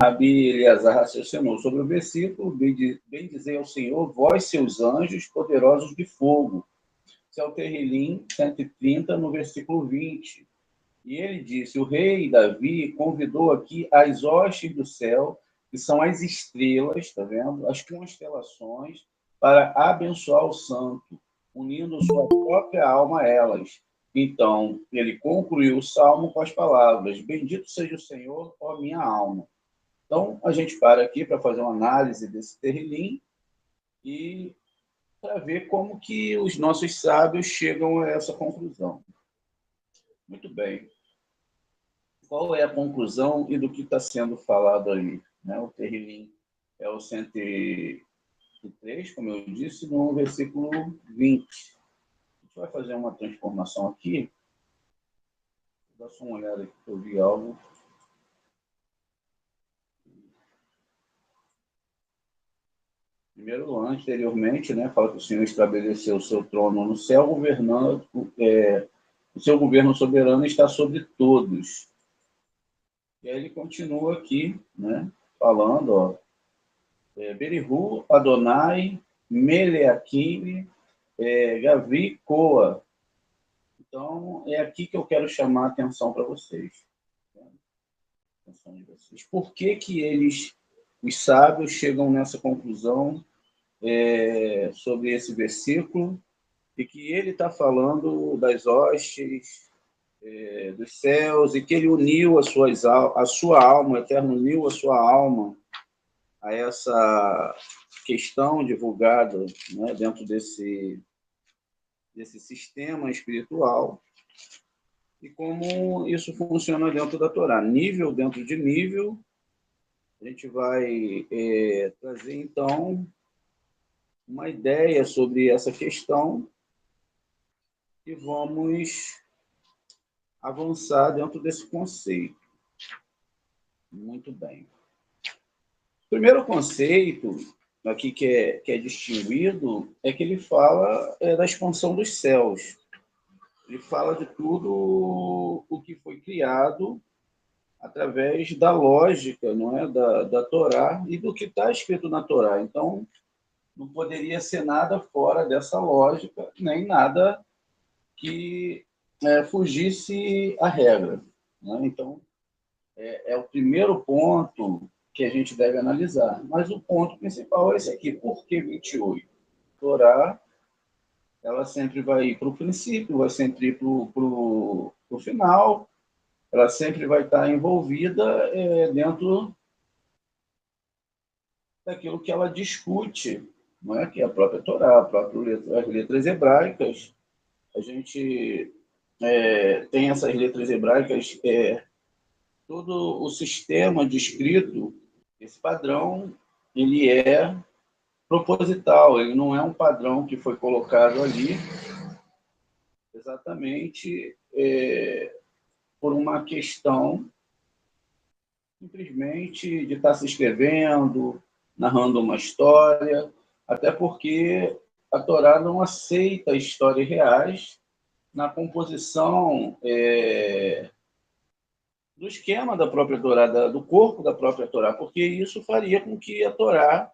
Rabi Eleazar raciocinou sobre o versículo: bendizei ao Senhor, vós, seus anjos, poderosos de fogo. Isso é o Terrilim 130, no versículo 20. E ele disse: o rei Davi convidou aqui as hostes do céu, que são as estrelas, está vendo? As constelações, para abençoar o santo, unindo sua própria alma a elas. Então, ele concluiu o salmo com as palavras: bendito seja o Senhor, ó minha alma. Então, a gente para aqui para fazer uma análise desse Terrilim e para ver como que os nossos sábios chegam a essa conclusão. Muito bem. Qual é a conclusão e do que está sendo falado ali? Né? O Terrilim é o 103, como eu disse, no versículo 20. A gente vai fazer uma transformação aqui. Vou dar só uma olhada aqui, que eu vi algo. Primeiro, anteriormente, né, fala que o Senhor estabeleceu o seu trono no céu, governando, o seu governo soberano está sobre todos. E aí ele continua aqui, né, falando, ó, Berihu, Adonai, Meleaquim, Gavi, Coa. Então, é aqui que eu quero chamar a atenção para vocês. Atenção de vocês. Por que que eles, os sábios, chegam nessa conclusão sobre esse versículo e que ele está falando das hostes, dos céus, e que ele uniu a sua alma, o Eterno uniu a sua alma a essa questão divulgada, né, dentro desse sistema espiritual, e como isso funciona dentro da Torá. Nível dentro de nível, a gente vai trazer, então, uma ideia sobre essa questão e vamos avançar dentro desse conceito. Muito bem. O primeiro conceito aqui que é distinguido é que ele fala da expansão dos céus. Ele fala de tudo o que foi criado através da lógica, não é, da Torá e do que está escrito na Torá. Então, não poderia ser nada fora dessa lógica, nem nada que fugisse à regra. Né? Então, é o primeiro ponto que a gente deve analisar. Mas o ponto principal é esse aqui. Por que 28? A Torá, ela sempre vai ir para o princípio, vai sempre ir para o final, ela sempre vai estar envolvida dentro daquilo que ela discute, não é? Que é a própria Torá, as letras hebraicas. A gente tem essas letras hebraicas, todo o sistema de escrito, esse padrão, ele é proposital, ele não é um padrão que foi colocado ali exatamente por uma questão simplesmente de estar se escrevendo, narrando uma história, até porque a Torá não aceita histórias reais na composição do esquema da própria Torá, do corpo da própria Torá, porque isso faria com que a Torá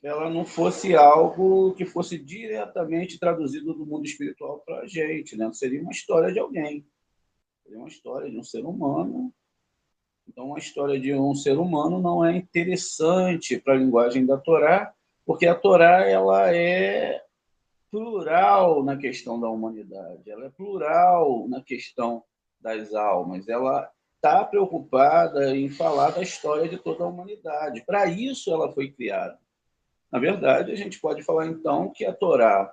ela não fosse algo que fosse diretamente traduzido do mundo espiritual para a gente, né? Seria uma história de alguém, seria uma história de um ser humano. Então, a história de um ser humano não é interessante para a linguagem da Torá, porque a Torá ela é plural na questão da humanidade, ela é plural na questão das almas, ela está preocupada em falar da história de toda a humanidade. Para isso ela foi criada. Na verdade, a gente pode falar, então, que a Torá,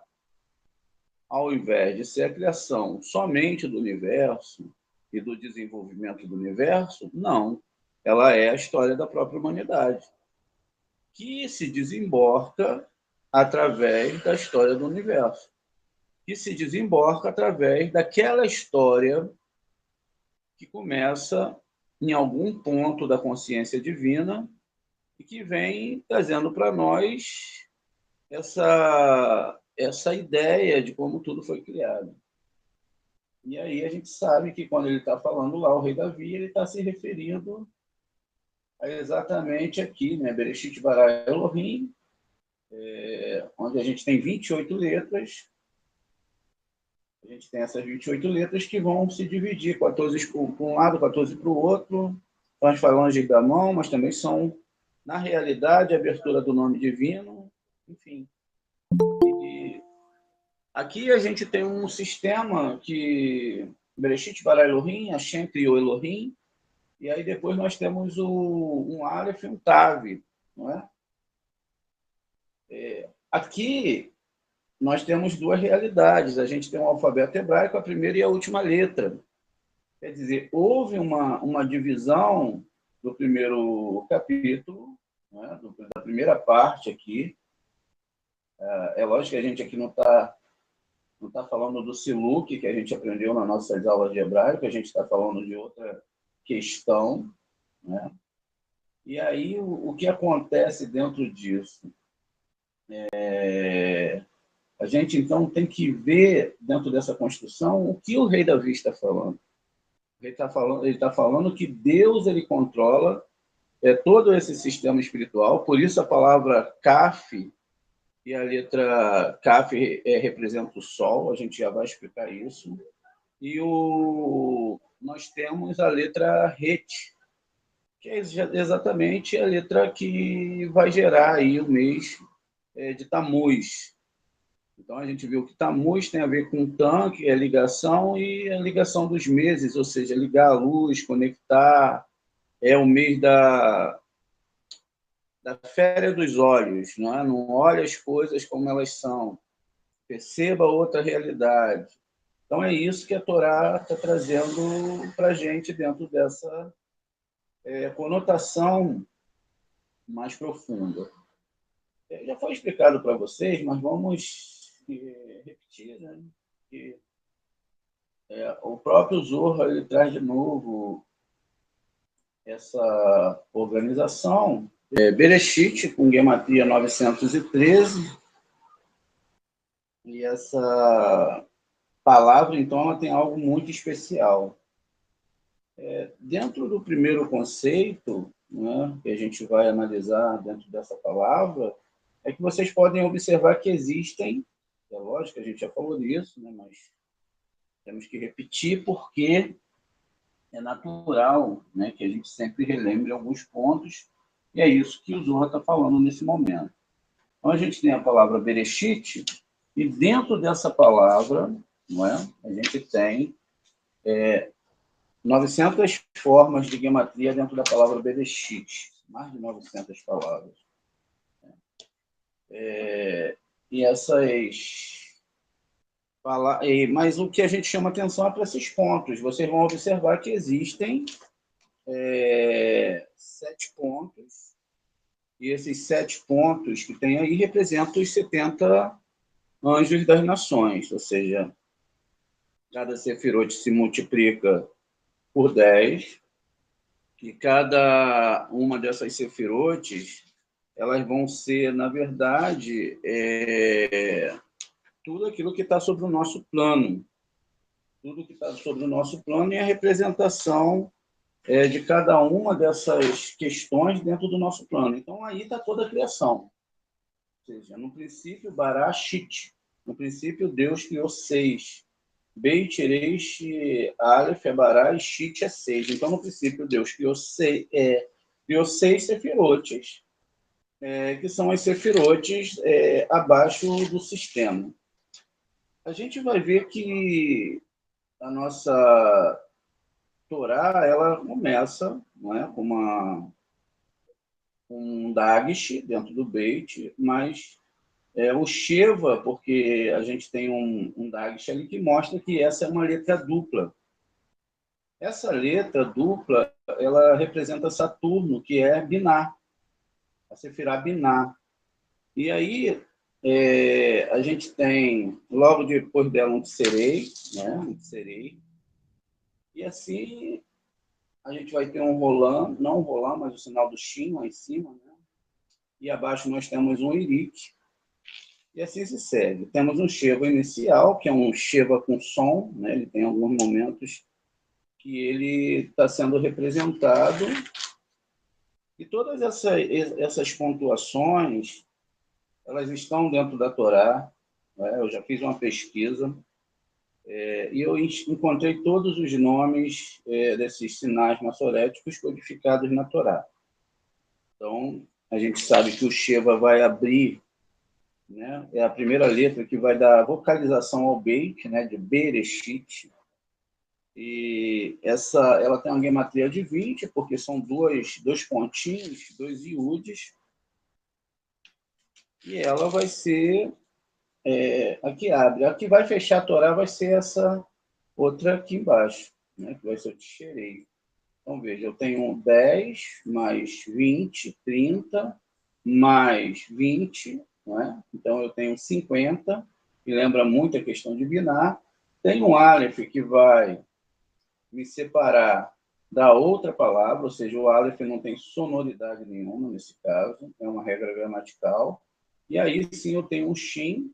ao invés de ser a criação somente do universo e do desenvolvimento do universo, não. Ela é a história da própria humanidade, que se desemboca através da história do universo, que se desemboca através daquela história que começa em algum ponto da consciência divina e que vem trazendo para nós essa ideia de como tudo foi criado. E aí a gente sabe que quando ele está falando lá, o rei Davi, ele está se referindo a exatamente aqui, né? Bereshit bara Elohim, onde a gente tem 28 letras. A gente tem essas 28 letras que vão se dividir, 14 para um lado, 14 para o outro. São as falanges da mão, mas também são, na realidade, a abertura do nome divino, enfim. E aqui a gente tem um sistema que Bereshit bara Elohim, Hashem criou Elohim, e aí depois nós temos um Aleph e um Tav, não é? Aqui nós temos duas realidades. A gente tem um alfabeto hebraico, a primeira e a última letra. Quer dizer, houve uma divisão do primeiro capítulo, né, da primeira parte aqui. É lógico que a gente aqui não tá falando do Siluk, que a gente aprendeu nas nossas aulas de hebraico, a gente está falando de outra questão, né? E aí, o que acontece dentro disso? A gente, então, tem que ver, dentro dessa construção, o que o rei Davi está falando. Ele está falando que Deus ele controla todo esse sistema espiritual, por isso a palavra Kaf, e a letra Kaf representa o Sol, a gente já vai explicar isso. E nós temos a letra Het, que é exatamente a letra que vai gerar aí o mês de Tammuz. Então, a gente viu que Tammuz tem a ver com Tam, que é ligação, e a ligação dos meses, ou seja, ligar a luz, conectar, é o mês da férias dos olhos, não é? Não olhe as coisas como elas são, perceba outra realidade. Então, é isso que a Torá está trazendo para a gente dentro dessa conotação mais profunda. Já foi explicado para vocês, mas vamos repetir, né? Que, o próprio Zohar ele traz de novo essa organização. Bereshit, com gematria 913, e essa palavra, então, ela tem algo muito especial. Dentro do primeiro conceito, né, que a gente vai analisar dentro dessa palavra, é que vocês podem observar que existem, é lógico, a gente já falou disso, né, mas temos que repetir porque é natural, né, que a gente sempre relembre alguns pontos, e é isso que o Zohar está falando nesse momento. Então, a gente tem a palavra Bereshit, e dentro dessa palavra, não é, a gente tem 900 formas de gematria dentro da palavra Bereshit, mais de 900 palavras. E essas... Mas o que a gente chama atenção é para esses pontos. Vocês vão observar que existem 7 pontos, e esses 7 pontos que tem aí representam os 70 anjos das nações, ou seja, cada sefirote se multiplica por 10, e cada uma dessas sefirotes, elas vão ser, na verdade, tudo aquilo que está sobre o nosso plano. Tudo que está sobre o nosso plano e a representação de cada uma dessas questões dentro do nosso plano. Então, aí está toda a criação. Ou seja, no princípio, Barashit. No princípio, Deus criou 6. Beit, Reish, Aleph, Bará e Shit é 6. Então, no princípio, Deus criou 6 sefirotes, que são as sefirotes abaixo do sistema. A gente vai ver que a nossa Torá, ela começa, não é, com um Dagish dentro do Beit, mas o Sheva, porque a gente tem um Dagish ali que mostra que essa é uma letra dupla. Essa letra dupla, ela representa Saturno, que é Biná, a Sefirá Biná. E aí, a gente tem, logo depois dela, um Tserei, né? Um Tserei. E assim, a gente vai ter um Rolam, não um Rolam, mas o sinal do Shin lá em cima, né? E abaixo nós temos um Irik. E assim se segue. Temos um Sheva inicial, que é um Sheva com som, né? Ele tem alguns momentos que ele está sendo representado, e todas essas pontuações, elas estão dentro da Torá, né? Eu já fiz uma pesquisa, e eu encontrei todos os nomes desses sinais maçoréticos codificados na Torá. Então, a gente sabe que o Sheva vai abrir, né? É a primeira letra que vai dar vocalização ao Beit, né? De Bereshit. E ela tem uma gematria de 20, porque são dois pontinhos, dois iudes, e ela vai ser a que abre. A que vai fechar a Torá vai ser essa outra aqui embaixo, né? Que vai ser o Tisherei. Então, veja, eu tenho 10 mais 20, 30, mais 20, né? Então eu tenho 50, que lembra muito a questão de binar. Tem um Aleph que vai me separar da outra palavra, ou seja, o Aleph não tem sonoridade nenhuma nesse caso, é uma regra gramatical. E aí sim eu tenho um Shin,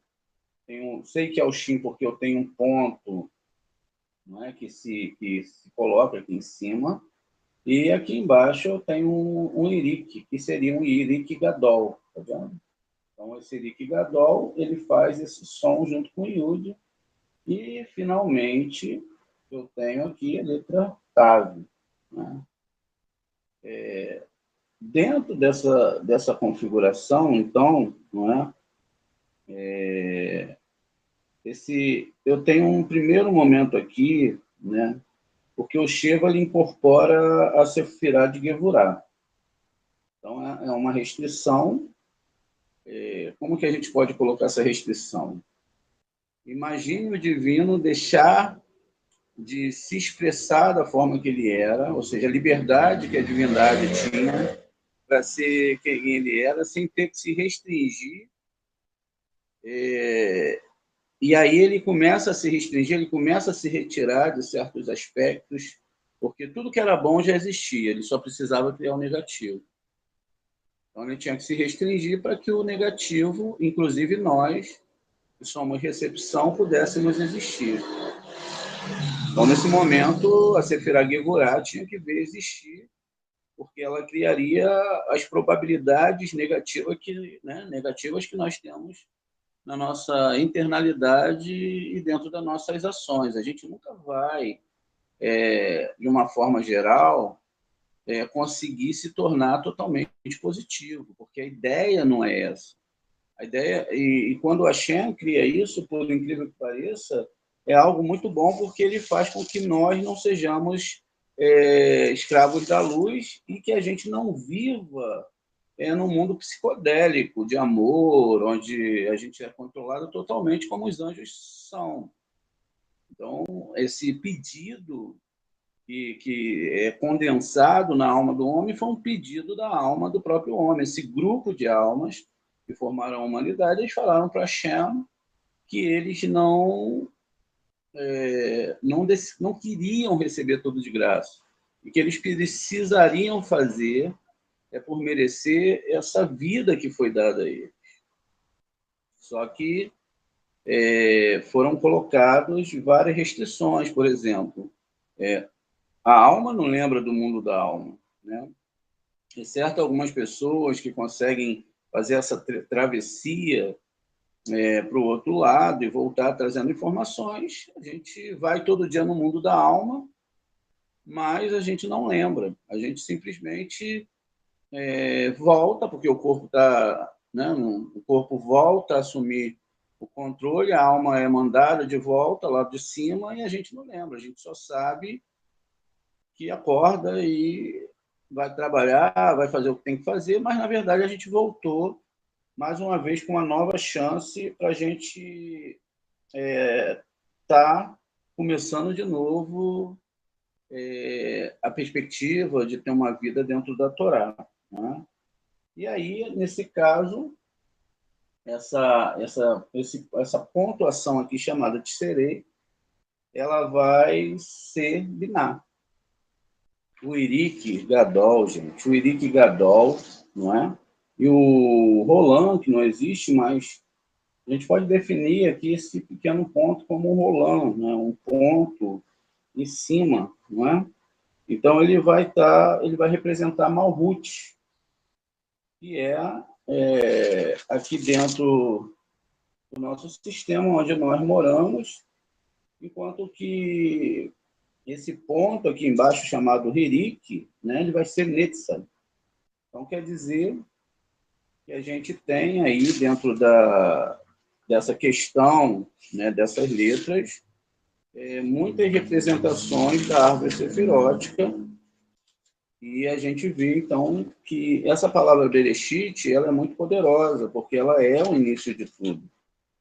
sei que é o Shin porque eu tenho um ponto, não é, que se coloca aqui em cima, e aqui embaixo eu tenho um Irik, que seria um Irik Gadol, tá vendo? Então, esse Irik Gadol, ele faz esse som junto com o Yud, e, finalmente, eu tenho aqui a letra Tav, né? Dentro dessa configuração, então, não é? Eu tenho um primeiro momento aqui, né? Porque o Sheva ele incorpora a Sefirá de Gevurah. Então, é uma restrição. Como que a gente pode colocar essa restrição? Imagine o divino deixar de se expressar da forma que ele era, ou seja, a liberdade que a divindade tinha para ser quem ele era, sem ter que se restringir. E aí ele começa a se restringir, ele começa a se retirar de certos aspectos, porque tudo que era bom já existia, ele só precisava criar o negativo. Então ele tinha que se restringir para que o negativo, inclusive nós, que somos recepção, pudéssemos existir. Então, nesse momento, a Sefirá Gevurah tinha que ver existir, porque ela criaria as probabilidades negativas que nós temos na nossa internalidade e dentro das nossas ações. A gente nunca vai, de uma forma geral, conseguir se tornar totalmente positivo, porque a ideia não é essa. A ideia, e quando a Hashem cria isso, por incrível que pareça, é algo muito bom, porque ele faz com que nós não sejamos escravos da luz e que a gente não viva num mundo psicodélico, de amor, onde a gente é controlado totalmente como os anjos são. Então, esse pedido que é condensado na alma do homem foi um pedido da alma do próprio homem. Esse grupo de almas que formaram a humanidade, eles falaram para Hashem que eles não queriam receber tudo de graça, e que eles precisariam fazer por merecer essa vida que foi dada a eles. Só que foram colocadas várias restrições, por exemplo, a alma não lembra do mundo da alma, né? Exceto algumas pessoas que conseguem fazer essa travessia para o outro lado e voltar trazendo informações, a gente vai todo dia no mundo da alma, mas a gente não lembra. A gente simplesmente volta, porque o corpo está, né, o corpo volta a assumir o controle, a alma é mandada de volta lá de cima e a gente não lembra. A gente só sabe que acorda e vai trabalhar, vai fazer o que tem que fazer, mas na verdade a gente voltou mais uma vez com uma nova chance para a gente tá começando de novo a perspectiva de ter uma vida dentro da Torá, né? E aí, nesse caso, essa pontuação aqui chamada de Serei, ela vai ser binar. O Irik Gadol, gente, o Irik Gadol, não é? E o Roland, que não existe mais, a gente pode definir aqui esse pequeno ponto como um rolão, né? Um ponto em cima, não é? Então, ele vai representar Malhut, que é aqui dentro do nosso sistema, onde nós moramos, enquanto que esse ponto aqui embaixo, chamado Hirik, né, ele vai ser Netzach. Então, quer dizer que a gente tem aí, dentro dessa questão, né, dessas letras, muitas representações da árvore sefirótica, e a gente vê, então, que essa palavra Bereshit, ela é muito poderosa, porque ela é o início de tudo.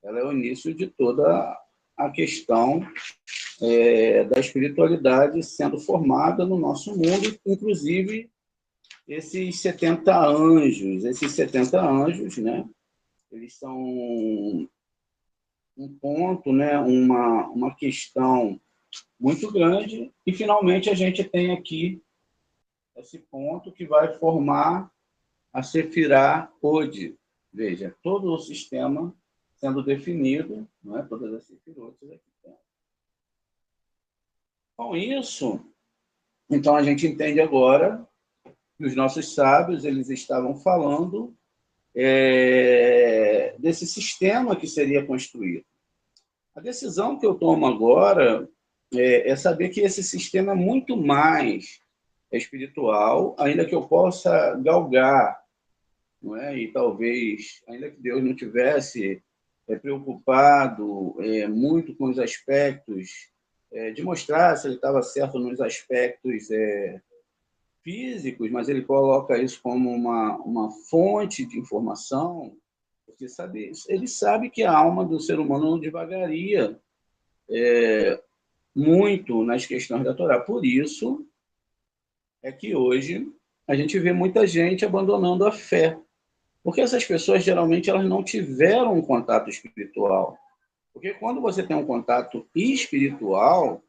Ela é o início de toda a questão da espiritualidade sendo formada no nosso mundo, inclusive esses 70 anjos. Esses 70 anjos, né, eles são um ponto, né, uma questão muito grande, e finalmente a gente tem aqui esse ponto que vai formar a Sefirá Od. Veja, todo o sistema sendo definido, não é? Todas as sefirotas aqui. Com isso, então a gente entende agora que os nossos sábios eles estavam falando desse sistema que seria construído. A decisão que eu tomo agora é saber que esse sistema é muito mais espiritual, ainda que eu possa galgar, não é? E talvez, ainda que Deus não tivesse preocupado muito com os aspectos de mostrar se ele estava certo nos aspectos físicos, mas ele coloca isso como uma fonte de informação, porque ele sabe que a alma do ser humano não divagaria muito nas questões da Torá. Por isso é que hoje a gente vê muita gente abandonando a fé, porque essas pessoas geralmente elas não tiveram um contato espiritual. Porque quando você tem um contato espiritual,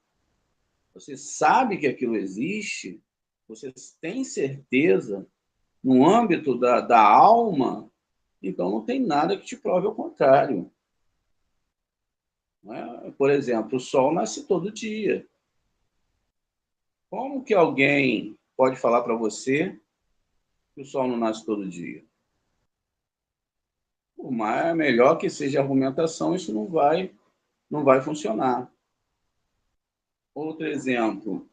você sabe que aquilo existe, você tem certeza no âmbito da alma, então não tem nada que te prove ao contrário. Não é? Por exemplo, o sol nasce todo dia. Como que alguém pode falar para você que o sol não nasce todo dia? Por mais melhor que seja a argumentação, isso não vai funcionar. Outro exemplo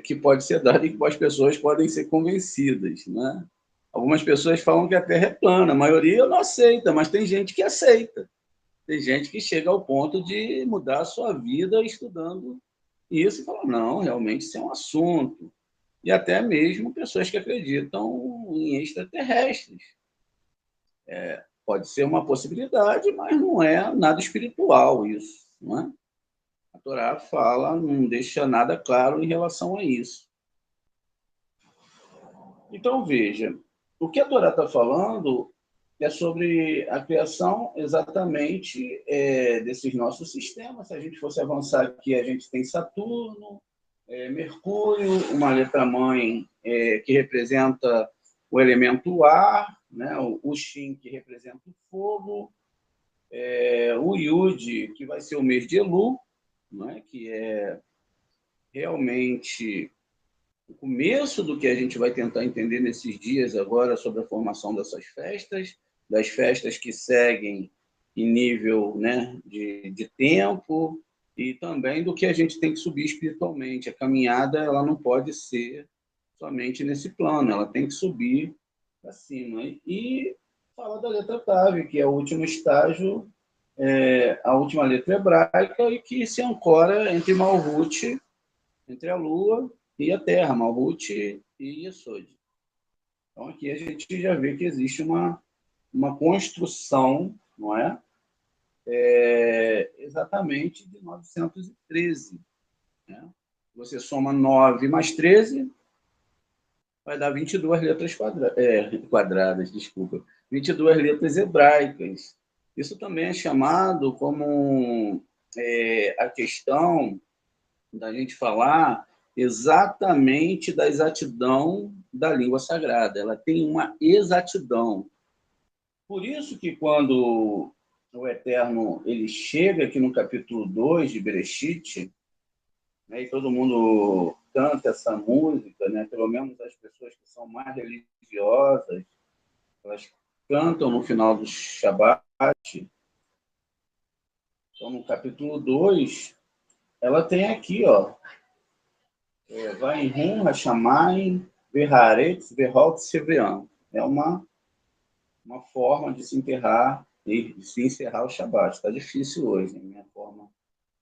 que pode ser dado e que as pessoas podem ser convencidas, né? Algumas pessoas falam que a Terra é plana, a maioria não aceita, mas tem gente que aceita. Tem gente que chega ao ponto de mudar a sua vida estudando isso e fala, não, realmente isso é um assunto. E até mesmo pessoas que acreditam em extraterrestres. Pode ser uma possibilidade, mas não é nada espiritual isso, não é? A Torá fala, não deixa nada claro em relação a isso. Então, veja, o que a Torá está falando é sobre a criação exatamente desses nossos sistemas. Se a gente fosse avançar aqui, a gente tem Saturno, Mercúrio, uma letra-mãe que representa o elemento ar, né? O Shin, que representa o fogo, o Yud, que vai ser o mês de Elu, né? Que é realmente o começo do que a gente vai tentar entender nesses dias agora sobre a formação dessas festas, das festas que seguem em nível, né, de tempo, e também do que a gente tem que subir espiritualmente. A caminhada ela não pode ser somente nesse plano, ela tem que subir para cima. E fala da letra Tav, que é o último estágio, a última letra hebraica, e que se ancora entre Malhut, entre a Lua e a Terra, Malhut e Yesod. Então, aqui a gente já vê que existe uma construção, não é? Exatamente de 913. Né? Você soma 9 mais 13, vai dar 22 letras quadradas, desculpa. 22 letras hebraicas. Isso também é chamado como a questão da gente falar exatamente da exatidão da língua sagrada. Ela tem uma exatidão. Por isso que quando o Eterno ele chega aqui no capítulo 2 de Bereshit, né, e todo mundo canta essa música, né, pelo menos as pessoas que são mais religiosas, elas cantam no final do Shabat. Então, no capítulo 2, ela tem aqui, ó, vai em Rum, Hashamayim, Verharetz, Verhot, Sevean. É uma forma de se enterrar e de se encerrar o Shabat. Está difícil hoje, né? Minha forma.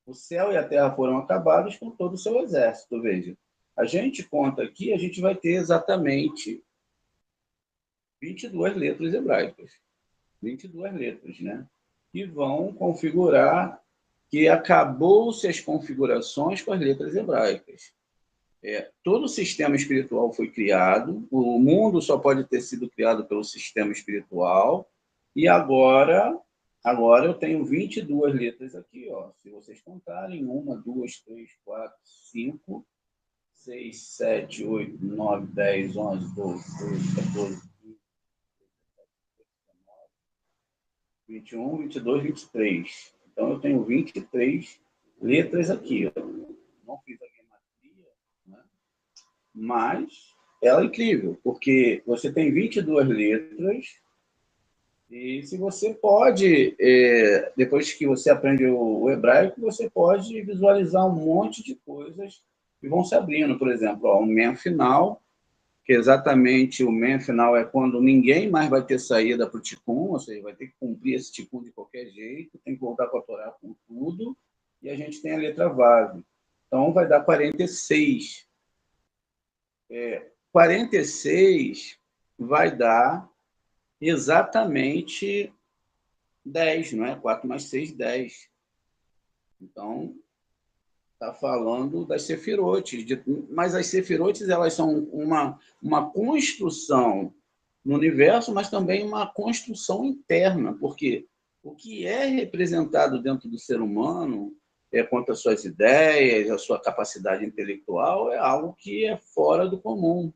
O céu e a terra foram acabados com todo o seu exército, veja. A gente conta aqui, a gente vai ter exatamente 22 letras hebraicas. 22 letras, né? Que vão configurar que acabou-se as configurações com as letras hebraicas. Todo o sistema espiritual foi criado, o mundo só pode ter sido criado pelo sistema espiritual, e agora eu tenho 22 letras aqui, ó. Se vocês contarem, 1, 2, 3, 4, 5, 6, 7, 8, 9, 10, 11, 12, 13, 14, 15, 21, 22, 23. Então, eu tenho 23 letras aqui. Eu não fiz a gematria, né? Mas ela é incrível, porque você tem 22 letras e se você pode, depois que você aprende o hebraico, você pode visualizar um monte de coisas que vão se abrindo. Por exemplo, ó, um mem final, que exatamente o mem final é quando ninguém mais vai ter saída para o tikkun, ou seja, vai ter que cumprir esse tikkun de qualquer jeito, tem que voltar para a Torá com tudo, e a gente tem a letra vav. Então, vai dar 46. 46 vai dar exatamente 10, não é? 4 mais 6, 10. Então, está falando das sefirotes. Mas as sefirotes, elas são uma construção no universo, mas também uma construção interna, porque o que é representado dentro do ser humano, quanto às suas ideias, a sua capacidade intelectual, é algo que é fora do comum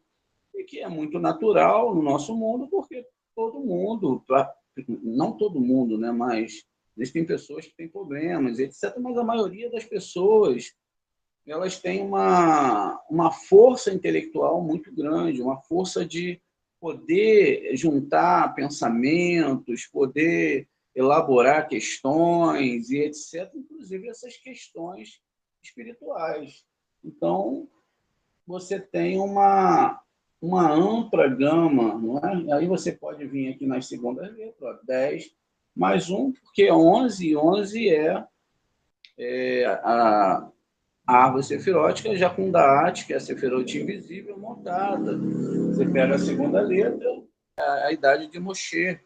e que é muito natural no nosso mundo, porque todo mundo, não todo mundo, né, mas existem pessoas que têm problemas, etc., mas a maioria das pessoas elas têm uma força intelectual muito grande, uma força de poder juntar pensamentos, poder elaborar questões e etc., inclusive essas questões espirituais. Então, você tem uma ampla gama, não é? Aí você pode vir aqui nas segundas letras, 10 mais 1, porque 11 é a árvore sefirótica, já com Daat, que é a sefirote invisível, montada. Você pega a segunda letra, a idade de Moshe.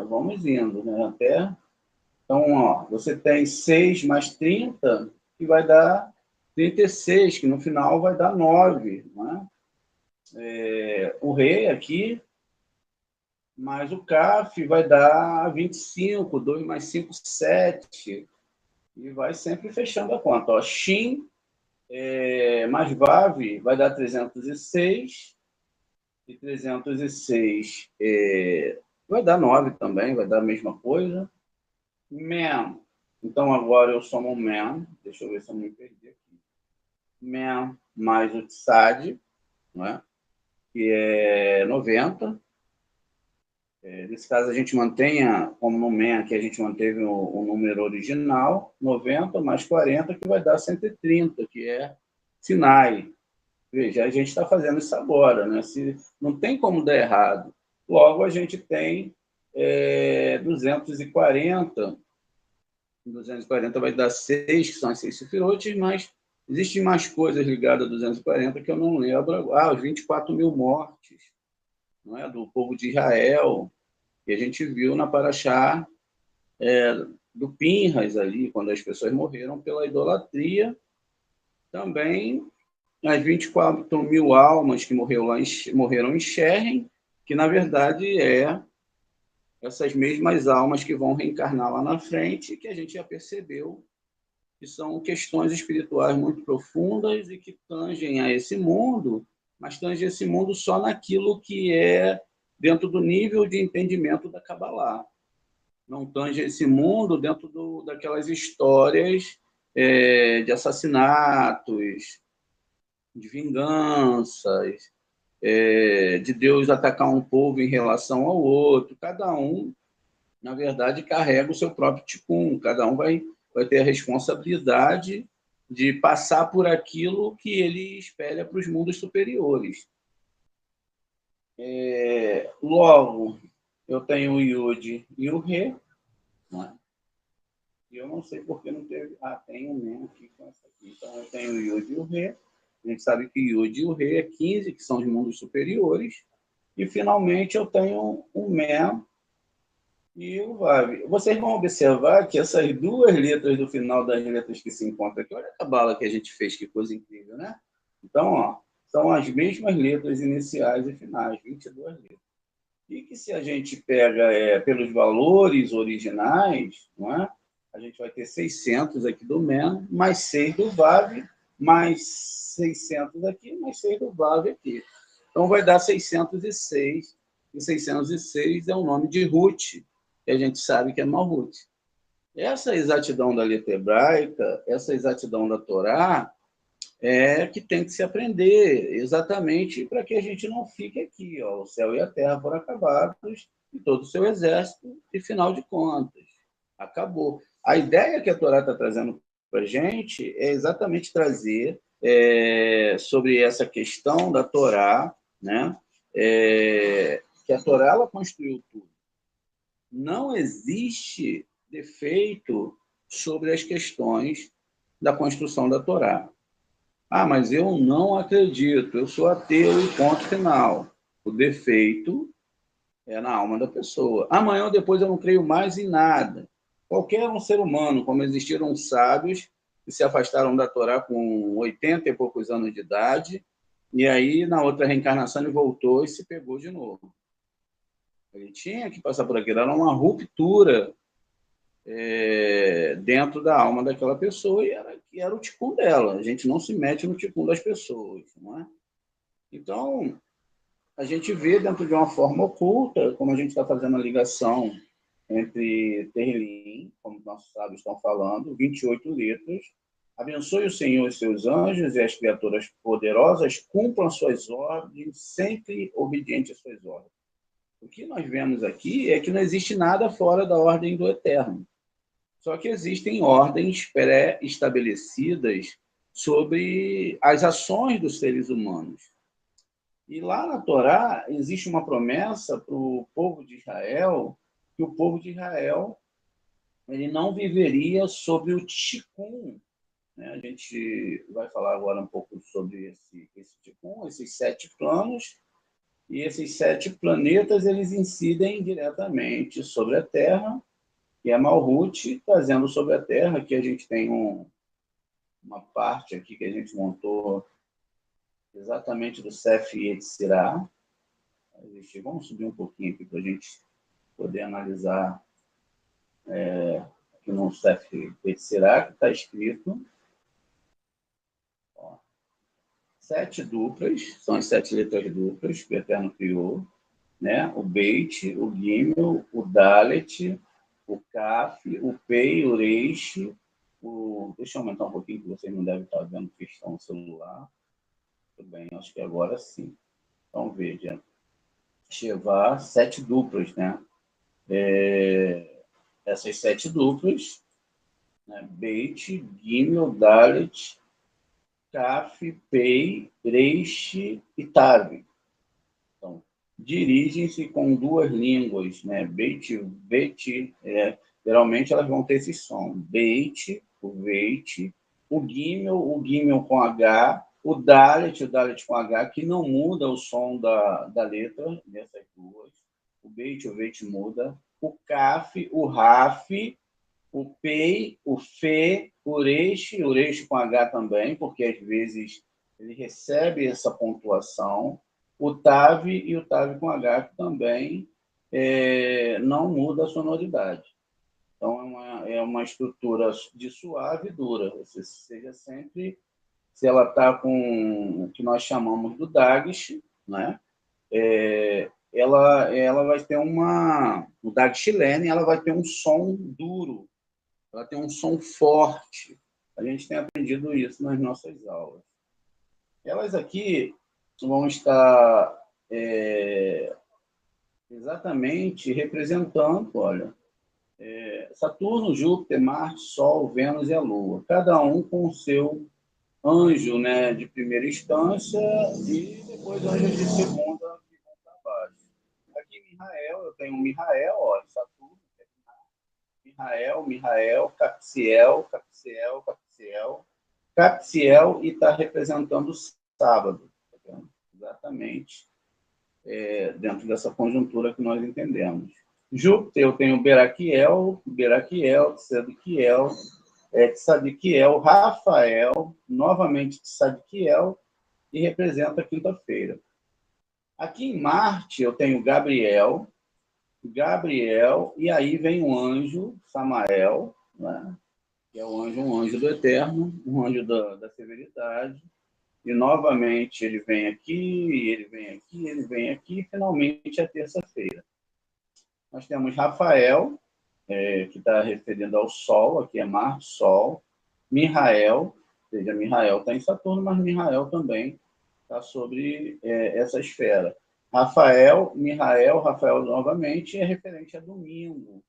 Vamos indo, né? Até. Então, ó, você tem 6 mais 30, que vai dar 36, que no final vai dar 9. Né? O rei aqui, mais o CAF vai dar 25, 2 mais 5, 7. E vai sempre fechando a conta. Ó, Shin mais Vav vai dar 306. E 306 vai dar 9 também, vai dar a mesma coisa. Men. Então, agora eu somo Men. Deixa eu ver se eu não me perdi aqui. Men mais o Tsad, não é? Que é 90. Nesse caso, a gente mantenha, como no MEN, que a gente manteve o número original, 90 mais 40, que vai dar 130, que é Sinai. Veja, a gente está fazendo isso agora, né? Não tem como dar errado. Logo, a gente tem 240. 240 vai dar 6, que são as 6 sefirotes, mas existem mais coisas ligadas a 240 que eu não lembro. Os 24 mil mortes, não é? Do povo de Israel, que a gente viu na Paraxá do Pinhas ali, quando as pessoas morreram pela idolatria. Também as 24 mil almas que morreram em Sherem, que na verdade essas mesmas almas que vão reencarnar lá na frente, que a gente já percebeu que são questões espirituais muito profundas e que tangem a esse mundo, mas tangem esse mundo só naquilo que é dentro do nível de entendimento da Kabbalah. não tange esse mundo dentro daquelas histórias de assassinatos, de vinganças, de Deus atacar um povo em relação ao outro. Cada um, na verdade, carrega o seu próprio ticum. Cada um vai ter a responsabilidade de passar por aquilo que ele espelha para os mundos superiores. Logo, eu tenho o Yud e o Re, né? E eu não sei por que não teve... tem um mesmo aqui com essa aqui. Então, eu tenho o Yud e o Re. A gente sabe que o Yud e o Re é 15, que são os mundos superiores. E, finalmente, eu tenho o Men e o Vav. Vocês vão observar que essas duas letras do final das letras que se encontram aqui, olha a cabala que a gente fez, que coisa incrível, né? Então, são as mesmas letras iniciais e finais, 22 letras. E que se a gente pega pelos valores originais, não é? A gente vai ter 600 aqui do Men, mais 6 do Vav, mais 600 aqui, mais 6 do Vav aqui. Então, vai dar 606, e 606 é o nome de Ruth, que a gente sabe que é Malhut. Essa exatidão da letra hebraica, essa exatidão da Torá, que tem que se aprender exatamente para que a gente não fique aqui, o céu e a terra foram acabados e todo o seu exército, e final de contas, acabou. A ideia que a Torá está trazendo para a gente é exatamente trazer sobre essa questão da Torá, né? Que a Torá ela construiu tudo. Não existe defeito sobre as questões da construção da Torá. Mas eu não acredito, eu sou ateu e ponto final. O defeito é na alma da pessoa. Amanhã ou depois eu não creio mais em nada. Qualquer um ser humano, como existiram sábios que se afastaram da Torá com 80 e poucos anos de idade, e aí na outra reencarnação ele voltou e se pegou de novo. Ele tinha que passar por aquilo, era uma ruptura dentro da alma daquela pessoa, e era o ticum dela. A gente não se mete no ticum das pessoas, não é? Então, a gente vê dentro de uma forma oculta, como a gente está fazendo a ligação entre Terrilim, como nossos sábios estão falando, 28 letras. Abençoe o Senhor e seus anjos e as criaturas poderosas cumpram suas ordens, sempre obedientes às suas ordens. O que nós vemos aqui é que não existe nada fora da ordem do Eterno. Só que existem ordens pré-estabelecidas sobre as ações dos seres humanos. E lá na Torá existe uma promessa para o povo de Israel, que o povo de Israel ele não viveria sobre o ticum. A gente vai falar agora um pouco sobre esse ticum, esses 7 planos, e esses 7 planetas eles incidem diretamente sobre a Terra, que é Malhut, trazendo sobre a Terra, que a gente tem uma parte aqui que a gente montou exatamente do Sef Yetzirah. Vamos subir um pouquinho aqui para a gente poder analisar aqui no Sef Yetzirah, que está escrito 7 duplas, são as 7 letras duplas que o Eterno criou, né? O Beit, o Gimel, o Dalet, o Kaf, o Pei, o Reish, deixa eu aumentar um pouquinho, que vocês não devem estar vendo que estão no celular. Tudo bem, acho que agora sim. Então, veja. Shevá, 7 duplas, né? Essas 7 duplas, né? Beit, Gimel, Dalet, Kaf, Pei, Reish e Tav. Então, dirigem-se com 2 línguas, né? Beit, geralmente elas vão ter esse som. Beit, o Beit, o Gimel com H, o Dalet com H, que não muda o som da letra dessas duas. O Beit muda. O Kaf, o Raf, o Pei, o Fe, o Reish com H também, porque às vezes ele recebe essa pontuação. O Tav e o Tav com H, que também não muda a sonoridade. Então, é uma estrutura de suave e dura. Seja sempre, se ela está com o que nós chamamos do Dagish, né? ela vai ter no Dagshilene, ela vai ter um som duro, ela tem um som forte. A gente tem aprendido isso nas nossas aulas. Elas aqui vão estar exatamente representando, olha, Saturno, Júpiter, Marte, Sol, Vênus e a Lua, cada um com o seu anjo, né, de primeira instância e depois anjos de segunda que vão para baixo. Aqui em Mihael, eu tenho Mihael, ó, Saturno, Mihael, Capsiel, e está representando o sábado, tá, exatamente dentro dessa conjuntura que nós entendemos. Júpiter, eu tenho Beraquiel, Tzadikiel, Rafael, novamente Tzadikiel, e representa a quinta-feira. Aqui em Marte, eu tenho Gabriel, e aí vem um anjo, Samael, né? Que é um anjo do Eterno, um anjo da severidade, e novamente ele vem aqui, e finalmente é terça-feira. Nós temos Rafael, que está referindo ao Sol, aqui é Marte, Sol, Mihael, ou seja, Mihael está em Saturno, mas Mihael também está sobre essa esfera. Rafael novamente é referente a domingo.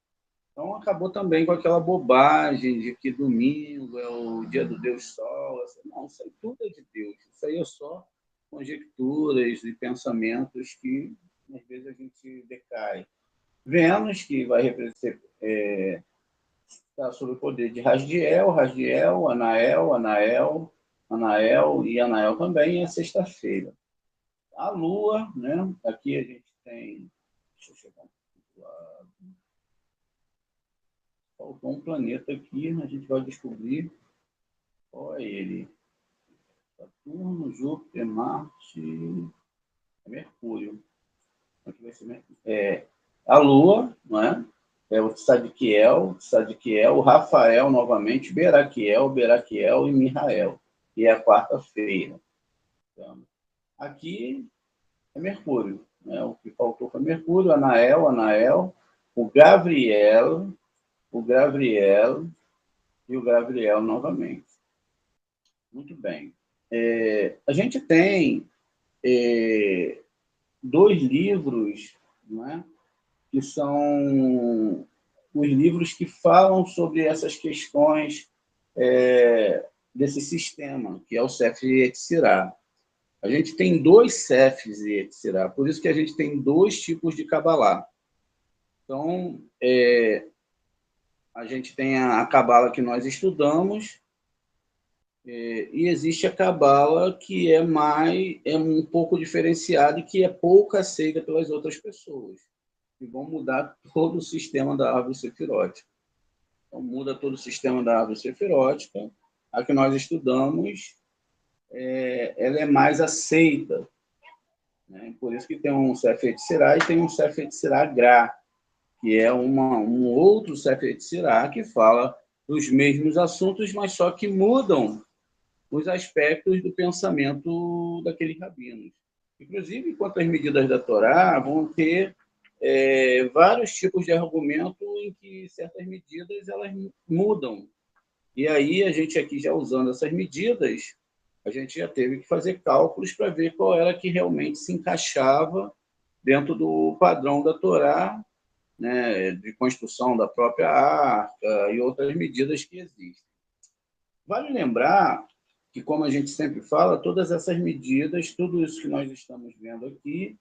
Então, acabou também com aquela bobagem de que domingo é o dia do Deus Sol. Não, isso aí tudo é de Deus. Isso aí é só conjecturas e pensamentos que, às vezes, a gente decai. Vênus, que vai representar, está sob o poder de Rasdiel, Anael e Anael também, é sexta-feira. A Lua, né? Aqui a gente tem... Deixa eu chegar do lado. Faltou um planeta aqui, a gente vai descobrir qual é ele. Saturno, Júpiter, Marte, Mercúrio. Aqui vai ser Mercúrio. A Lua, não é? É o Tzadikiel, o Rafael novamente, Beraquiel e Mihael, que é a quarta-feira. Então, aqui é Mercúrio, né? O que faltou foi Mercúrio, Anael, o Gabriel e o Gabriel novamente. Muito bem. A gente tem dois livros, não é? Que são os livros que falam sobre essas questões desse sistema, que é o Sefer Yetzirah. A gente tem dois Sefes de Yetzirah, por isso que a gente tem dois tipos de Kabbalah. Então, a gente tem a Kabbalah que nós estudamos, e existe a Kabbalah que é um pouco diferenciada e que é pouco aceita pelas outras pessoas, que vão mudar todo o sistema da árvore sefirótica. Então, muda todo o sistema da árvore sefirótica. A que nós estudamos, ela é mais aceita, né? Por isso que tem um Sefer Yetzirah e tem um Sefer Yetzirah Gra, que é um outro Sefer Yetzirah que fala dos mesmos assuntos, mas só que mudam os aspectos do pensamento daqueles rabinos. Inclusive, quanto às medidas da Torá, vão ter vários tipos de argumento em que certas medidas elas mudam. E aí, a gente aqui já usando essas medidas, a gente já teve que fazer cálculos para ver qual era que realmente se encaixava dentro do padrão da Torá, né, de construção da própria arca e outras medidas que existem. Vale lembrar que, como a gente sempre fala, todas essas medidas, tudo isso que nós estamos vendo aqui,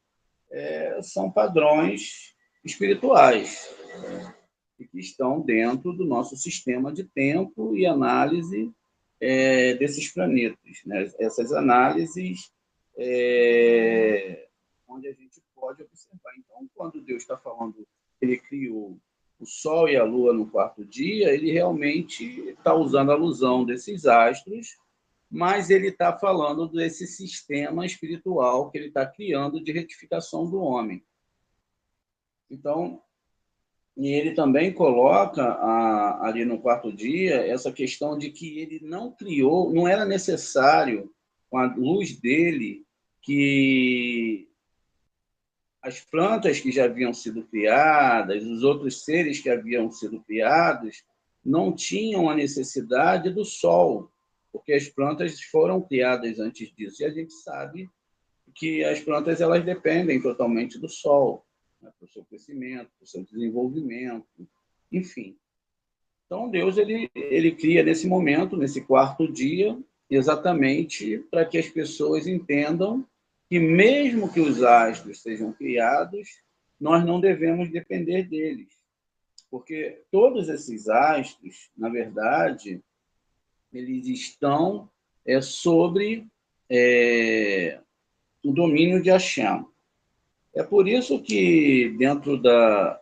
são padrões espirituais, e que estão dentro do nosso sistema de tempo e análise desses planetas, né? Essas análises onde a gente pode observar. Então, quando Deus está falando que ele criou o Sol e a Lua no quarto dia, ele realmente está usando a alusão desses astros, mas ele está falando desse sistema espiritual que ele está criando de retificação do homem. Então, e ele também coloca ali no quarto dia essa questão de que ele não criou, não era necessário, com a luz dele, que as plantas que já haviam sido criadas, os outros seres que haviam sido criados, não tinham a necessidade do sol, porque as plantas foram criadas antes disso. E a gente sabe que as plantas elas dependem totalmente do sol, né, para o seu crescimento, para o seu desenvolvimento, enfim. Então, Deus ele cria nesse momento, nesse quarto dia, exatamente para que as pessoas entendam que, mesmo que os astros sejam criados, nós não devemos depender deles. Porque todos esses astros, na verdade, eles estão sobre o domínio de Hashem. É por isso que, dentro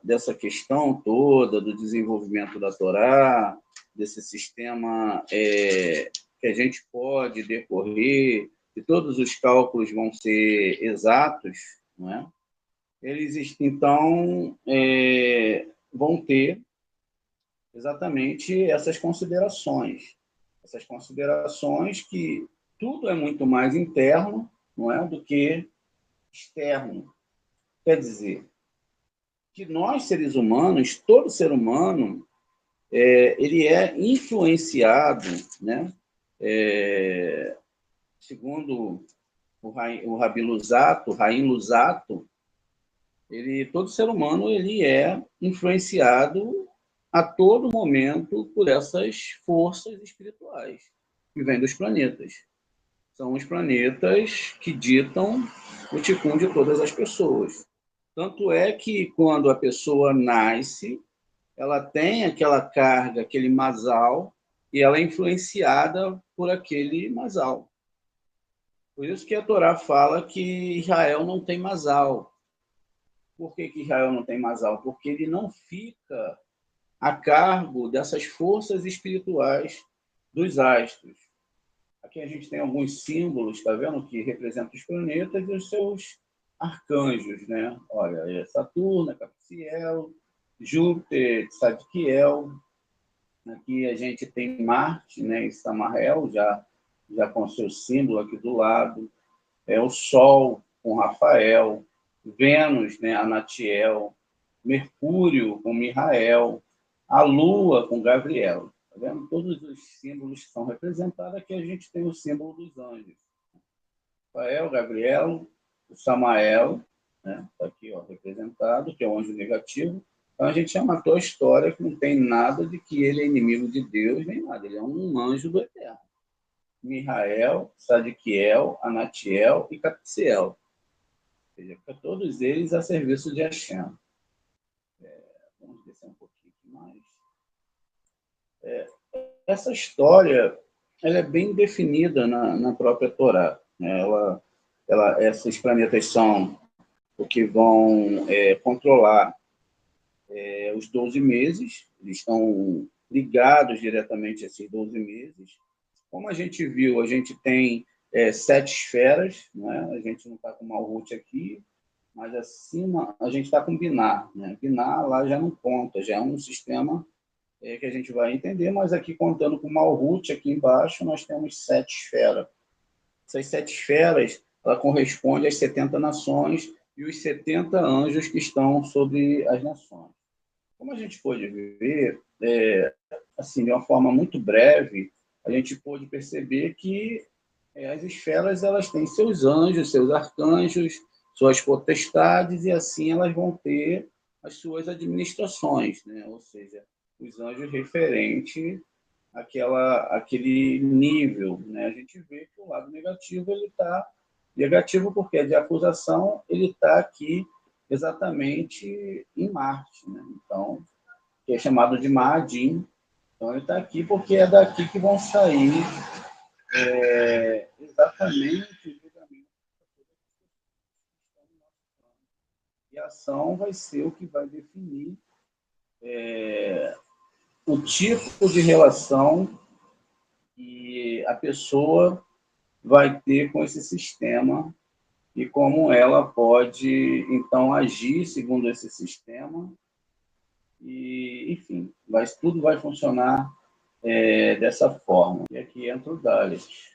dessa questão toda do desenvolvimento da Torá, desse sistema que a gente pode decorrer, que todos os cálculos vão ser exatos, não é? Eles, então, vão ter exatamente essas considerações. Essas considerações que tudo é muito mais interno, não é, do que externo. Quer dizer, que nós, seres humanos, todo ser humano, ele é influenciado, né? Segundo o Rabi Luzzatto, Raim Luzzatto, todo ser humano ele é influenciado a todo momento por essas forças espirituais que vêm dos planetas. São os planetas que ditam o ticum de todas as pessoas. Tanto é que, quando a pessoa nasce, ela tem aquela carga, aquele masal, e ela é influenciada por aquele masal. Por isso que a Torá fala que Israel não tem masal. Por que Israel não tem masal? Porque ele não fica a cargo dessas forças espirituais dos astros. Aqui a gente tem alguns símbolos, está vendo, que representam os planetas e os seus arcanjos, né? Olha, Saturno, Capiciel, Júpiter, Tzadkiel. Aqui a gente tem Marte, né, e Samael, já com seu símbolo aqui do lado. O Sol com Rafael, Vênus, né, Anatiel, Mercúrio com Mihael, a Lua com Gabriel. Tá vendo? Todos os símbolos que são representados, aqui a gente tem o símbolo dos anjos. Rafael, Gabriel, o Samael, né? Tá aqui, ó, representado, que é o anjo negativo. Então a gente já matou a história que não tem nada de que ele é inimigo de Deus, nem nada. Ele é um anjo do Eterno. Mihael, Sadiquiel, Anatiel e Capiciel. Ou seja, para todos eles a serviço de Hashem. Vamos descer um pouquinho mais. Essa história ela é bem definida na própria Torá. Esses planetas são o que vão controlar os 12 meses, eles estão ligados diretamente a esses 12 meses. Como a gente viu, a gente tem 7 esferas, né? A gente não está com Malhut aqui, mas acima a gente está com Binar. Né? Binar lá já não conta, já é um sistema que a gente vai entender, mas aqui contando com Malhut, aqui embaixo nós temos 7 esferas. Essas 7 esferas, ela corresponde às 70 nações e os 70 anjos que estão sobre as nações. Como a gente pôde ver, assim, de uma forma muito breve, a gente pôde perceber que as esferas elas têm seus anjos, seus arcanjos, suas potestades, e assim elas vão ter as suas administrações, né? Ou seja, os anjos referentes àquele nível. Né? A gente vê que o lado negativo ele está negativo porque é de acusação, ele está aqui exatamente em Marte. Né? Então, que é chamado de Maadim. Então, ele está aqui porque é daqui que vão sair exatamente os julgamentos. E a ação vai ser o que vai definir o tipo de relação que a pessoa vai ter com esse sistema e como ela pode, então, agir segundo esse sistema. E, enfim, tudo vai funcionar dessa forma. E aqui entra o Dalet.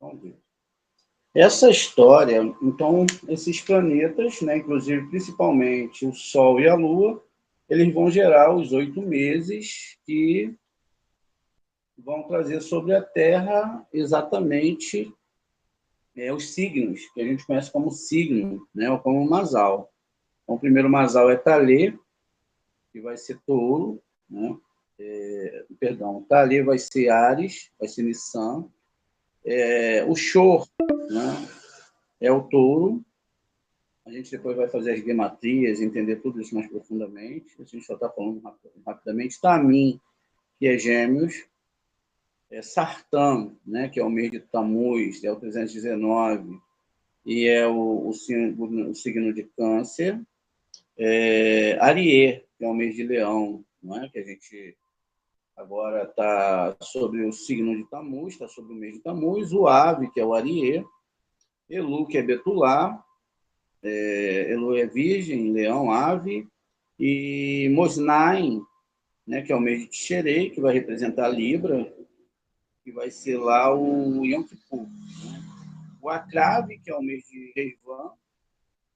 Vamos ver. Essa história, então, esses planetas, né, inclusive principalmente o Sol e a Lua, eles vão gerar os 8 meses que vão trazer sobre a Terra exatamente os signos, que a gente conhece como signo, né, ou como masal. Então, o primeiro masal é Talê, que vai ser touro, né? Perdão, Talê vai ser Áries, vai ser Nissan. O Shor, né, é o touro. A gente depois vai fazer as gematrias, entender tudo isso mais profundamente. A gente só está falando rapidamente. Tamim, que é Gêmeos. Sartan, né, que é o mês de Tammuz, é o 319, e é o signo de Câncer. Ariê, que é o mês de Leão, não é? Que a gente agora está sobre o signo de Tammuz, está sobre o mês de Tammuz. O Ave, que é o Ariê. Elu, que é Betulá. Elu é Virgem, Leão, Ave. E Mosnaim, né, que é o mês de Tisherei, que vai representar a Libra, que vai ser lá o Yom Kippur. Né? O Akrave, que é o mês de Reivan,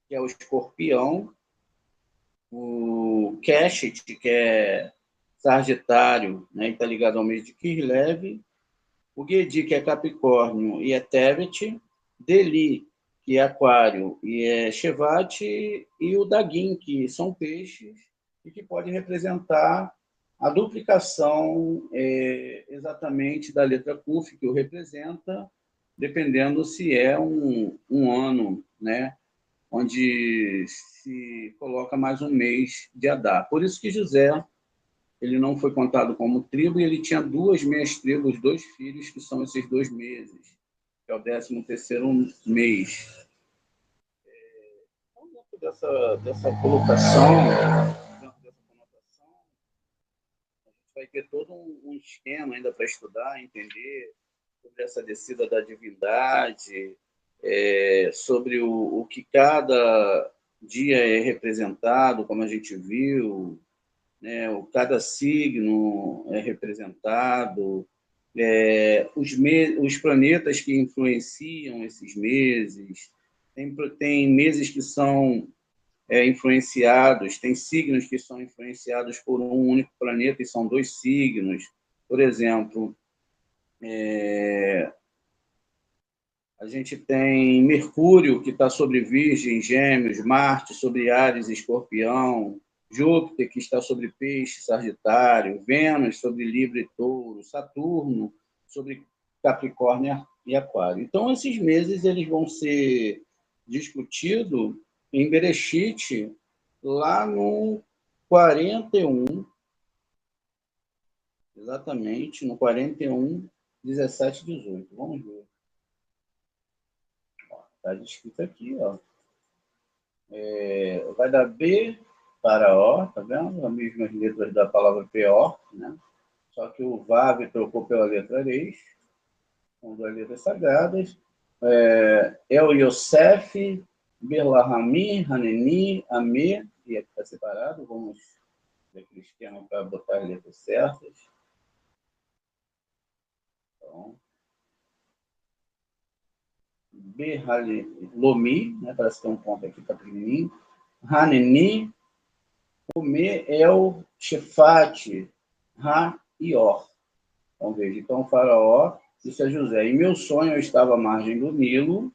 que é o Escorpião. O Keshet, que é Sagitário, né, e está ligado ao mês de Kislev. O Gedi, que é Capricórnio e é Tevet. Deli, que é Aquário e é Shevat. E o Dagim, que são peixes e que pode representar a duplicação exatamente da letra Kuf, que o representa, dependendo se é um ano, né, onde se coloca mais um mês de Adar. Por isso que José, ele não foi contado como tribo, e ele tinha 2 meias tribos, 2 filhos, que são esses 2 meses, que é o 13º mês. Então, dessa colocação, dentro dessa conotação, a gente vai ter todo um esquema ainda para estudar, entender sobre essa descida da divindade, sobre o que cada dia é representado, como a gente viu, né? Cada signo é representado, os planetas que influenciam esses meses, tem meses que são influenciados, tem signos que são influenciados por um único planeta e são 2 signos. Por exemplo, a gente tem Mercúrio, que está sobre Virgem, Gêmeos, Marte sobre Áries e Escorpião, Júpiter, que está sobre Peixe, Sagitário, Vênus sobre Libra e Touro, Saturno sobre Capricórnio e Aquário. Então, esses meses eles vão ser discutidos em Bereshit, lá no 41, exatamente, no 41, 17 e 18. Vamos ver. Está descrito aqui, ó. Vai dar B para O, tá vendo? As mesmas letras da palavra PO, né? Só que o Vav trocou pela letra Reis, são 2 letras sagradas. O Yosef, Berlahami, Haneni, Ame, e aqui está separado, vamos ver aquele esquema para botar as letras certas. Então, Lomi, né? Parece que tem um ponto aqui, tá pequenininho. Haneni, Ome é o Shefat, Ra e Or. Então, veja, então o faraó disse a José: em meu sonho eu estava à margem do Nilo,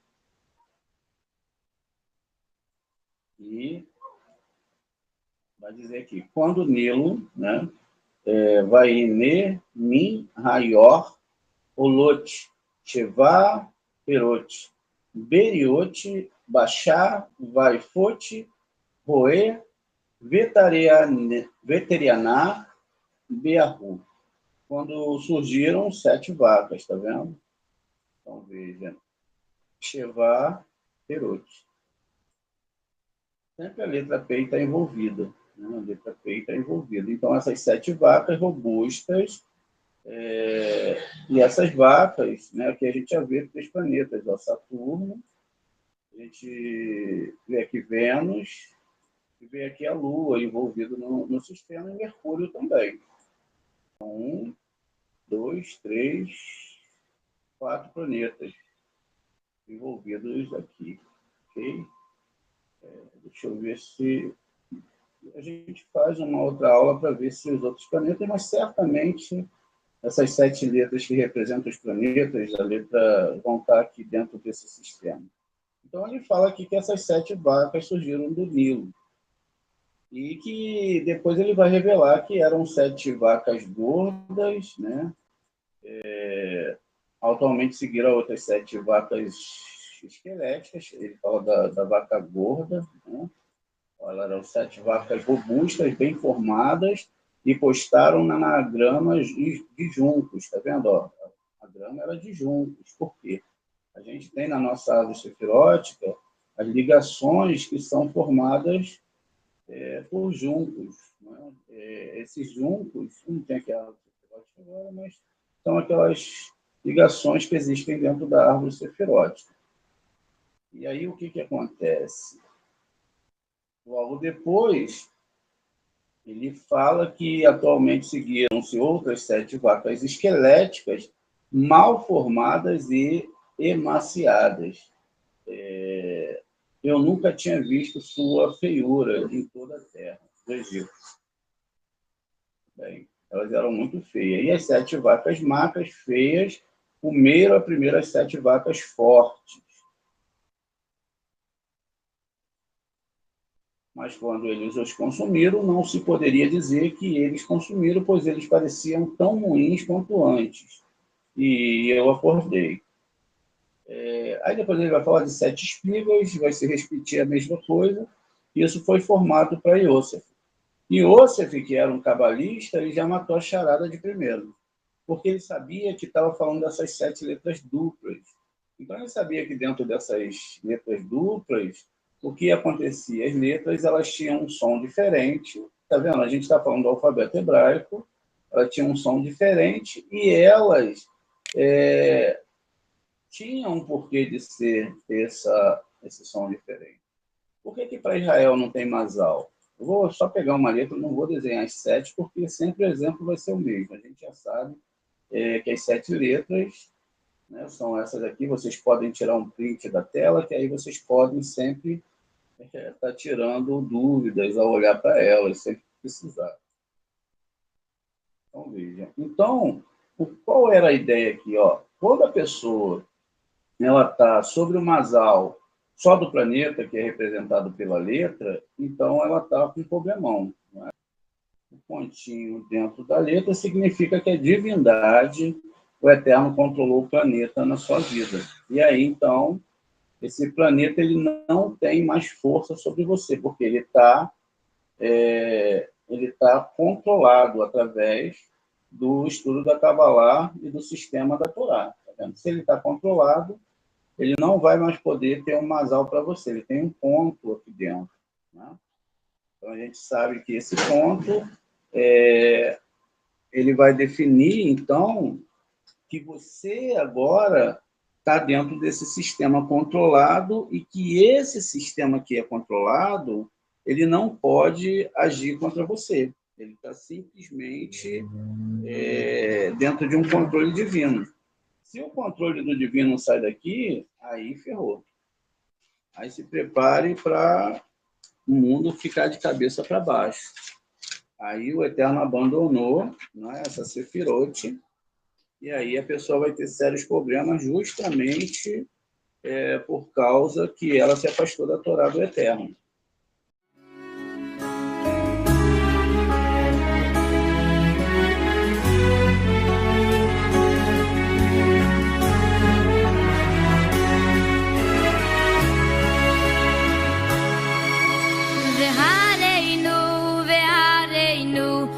e vai dizer aqui, quando o Nilo, né, vai ne, min, raior, olot, chevá, perot, beriote, baixar, vaifote, roê, veterianar, bearru. Quando surgiram 7 vacas, tá vendo? Então, veja, chevá, perot. Sempre a letra P está envolvida. Né? A letra P está envolvida. Então, essas 7 vacas robustas, e essas vacas, né, aqui a gente já vê 3 planetas, ó, Saturno, a gente vê aqui Vênus, e vê aqui a Lua envolvida no sistema, e Mercúrio também. Então, 1, 2, 3, 4 planetas. envolvidos aqui. Ok? Deixa eu ver se a gente faz uma outra aula para ver se os outros planetas, mas certamente essas 7 letras que representam os planetas, a letra vão estar aqui dentro desse sistema. Então, ele fala aqui que essas 7 vacas surgiram do Nilo. E que depois ele vai revelar que eram 7 vacas gordas, né? Atualmente seguiram outras 7 vacas esqueléticas. Ele fala da vaca gorda, né? Elas eram 7 vacas robustas, bem formadas, e postaram na grama de juncos. Está vendo? Ó, a grama era de juncos. Por quê? A gente tem na nossa árvore sefirótica as ligações que são formadas por juncos. Né? Esses juncos, não tem aqui a árvore sefirótica agora, mas são aquelas ligações que existem dentro da árvore sefirótica. E aí o que acontece? Logo depois, ele fala que atualmente seguiram-se outras 7 vacas esqueléticas, mal formadas e emaciadas. Eu nunca tinha visto sua feiura em toda a terra do Egito. Bem, elas eram muito feias. E as 7 vacas magras, feias, comeram as primeiras 7 vacas fortes. Mas quando eles os consumiram, não se poderia dizer que eles consumiram, pois eles pareciam tão ruins quanto antes. E eu acordei. Aí depois ele vai falar de 7 espigas, vai se repetir a mesma coisa. Isso foi formado para Iósef. Iósef, que era um cabalista, ele já matou a charada de primeiro, porque ele sabia que estava falando dessas 7 letras duplas. Então ele sabia que dentro dessas letras duplas, o que acontecia? As letras elas tinham um som diferente. Tá vendo? A gente está falando do alfabeto hebraico, elas tinham um som diferente e elas tinham um porquê de ter esse som diferente. Por que para Israel não tem Mazal? Eu vou só pegar uma letra, não vou desenhar as 7, porque sempre o exemplo vai ser o mesmo. A gente já sabe que as 7 letras, né, são essas aqui. Vocês podem tirar um print da tela, que aí vocês podem sempre estar tirando dúvidas ao olhar para elas, sempre que precisar. Então, veja. Então, qual era a ideia aqui? Ó? Quando a pessoa está sobre o masal só do planeta, que é representado pela letra, então ela está com um problemão. Né? O pontinho dentro da letra significa que a divindade, o Eterno, controlou o planeta na sua vida. E aí, então, esse planeta ele não tem mais força sobre você, porque ele está controlado através do estudo da Kabbalah e do sistema da Torá. Tá vendo? Se ele está controlado, ele não vai mais poder ter um masal para você. Ele tem um ponto aqui dentro. Né? Então, a gente sabe que esse ponto ele vai definir, então, que você agora está dentro desse sistema controlado e que esse sistema que é controlado, ele não pode agir contra você. Ele está simplesmente dentro de um controle divino. Se o controle do divino sai daqui, aí ferrou. Aí se prepare para o mundo ficar de cabeça para baixo. Aí o Eterno abandonou, né, essa Sefirote, e aí a pessoa vai ter sérios problemas justamente por causa que ela se afastou da Torá do Eterno. ועלינו, ועלינו,